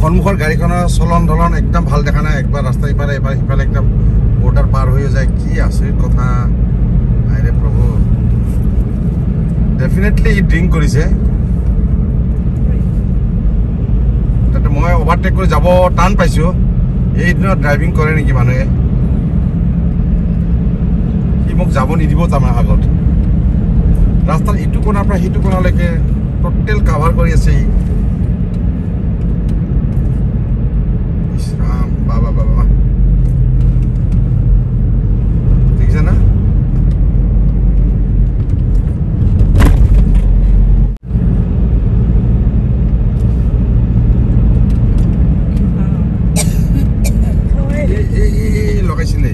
সন্মুখৰ গাড়ীখনৰ চলন ধলন একদম ভাল দেখা নাই একবাৰ ৰাস্তা ইফালে এবাৰ সিফালে একদম বৰ্ডাৰ পাৰ হৈ যায় কি আছে কথা আৰে প্ৰভু ডেফিনেটলি ই ড্ৰিংক কৰিছে তাতে মই ওভাৰটেক কৰি যাব টান পাইছো এই দিনত ড্ৰাইভিং কৰে নেকি মানুহে সি মোক যাব নিদিব তাৰমানে আগত ৰাস্তাৰ ইটো কোণাৰ পৰা সিটো কোণালৈকে টোটেল কাভাৰ কৰি আছে ইছৰাম বাবা বাবা দেখিছে না লগাইছিলে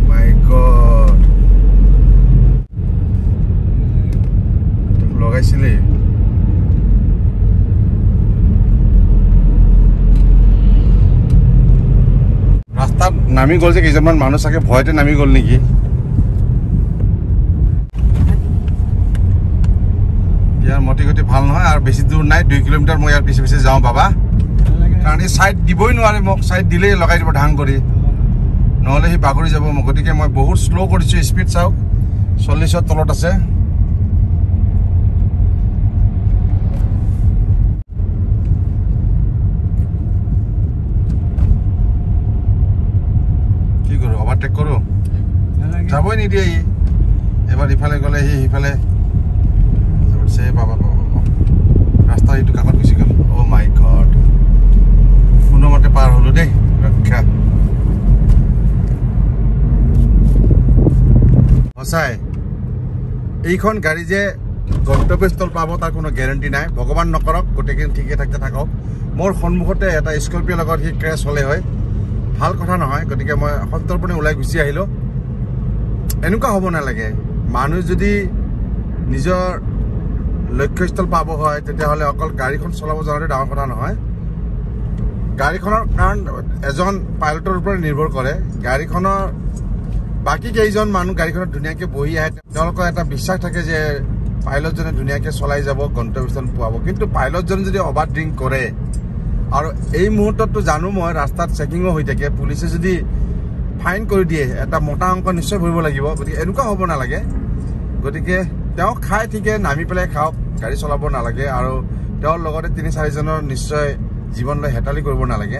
মাই গড লগাইছিলে ৰাস্তাত নামি গ'ল যে কেইজনমান মানুহ চাগে ভয়তে নামি গ'ল নেকি ইয়াৰ মতি গতি ভাল নহয় আৰু বেছি দূৰ নাই 2 কিলোমিটাৰ মই ইয়াৰ পিছে পিছে যাওঁ বাবা কাৰণ এই ছাইড দিবই নোৱাৰে মোক ছাইড দিলেই লগাই দিব ঢাং কৰি নহ'লে সি বাগৰি যাব মোক গতিকে মই বহুত শ্ল' কৰিছোঁ স্পীড চাওক 40ৰ তলত আছে কি কৰোঁ অভাৰটেক কৰোঁ যাবই নিদিয়ে ই এবাৰ ইফালে গ'লে সি সিফালে বাবা বাবা ৰাস্তা এইটো কাষত গুচি গ'ল অ' মাই গড কোনোমতে পাৰ হ'লো দেই ৰক্ষা সঁচাই এইখন গাড়ী যে গন্তব্যস্থল পাব তাৰ কোনো গেৰেণ্টি নাই ভগৱান নকৰক গোটেইখিনি ঠিকে থাকতে থাকক মোৰ সন্মুখতে এটা স্কৰ্পিঅ' লগত সি ক্ৰেছ হ'লে হয় ভাল কথা নহয় গতিকে মই সন্তৰ্পণে ওলাই গুচি আহিলোঁ এনেকুৱা হ'ব নালাগে মানুহ যদি নিজৰ লক্ষ্যস্থল পাব হয় তেতিয়াহ'লে অকল গাড়ীখন চলাব জানাটো ডাঙৰ কথা নহয় গাড়ীখনৰ কাৰণ এজন পাইলটৰ ওপৰত নিৰ্ভৰ কৰে গাড়ীখনৰ বাকী কেইজন মানুহ গাড়ীখনত ধুনীয়াকৈ বহি আহে তেওঁলোকৰ এটা বিশ্বাস থাকে যে পাইলটজনে ধুনীয়াকৈ চলাই যাব গন্তব্যস্থল পোৱাব কিন্তু পাইলটজন যদি অভাৰ ড্ৰিংক কৰে আৰু এই মুহূৰ্তততো জানো মই ৰাস্তাত চেকিঙো হৈ থাকে পুলিচে যদি ফাইন কৰি দিয়ে এটা মোটা অংক নিশ্চয় ভৰিব লাগিব গতিকে এনেকুৱা হ'ব নালাগে গতিকে তেওঁ খাই ঠিকে নামি পেলাই খাওক গাড়ী চলাব নালাগে আৰু তেওঁৰ লগতে 3-4জনৰ নিশ্চয় জীৱনলৈ হেতালি কৰিব নালাগে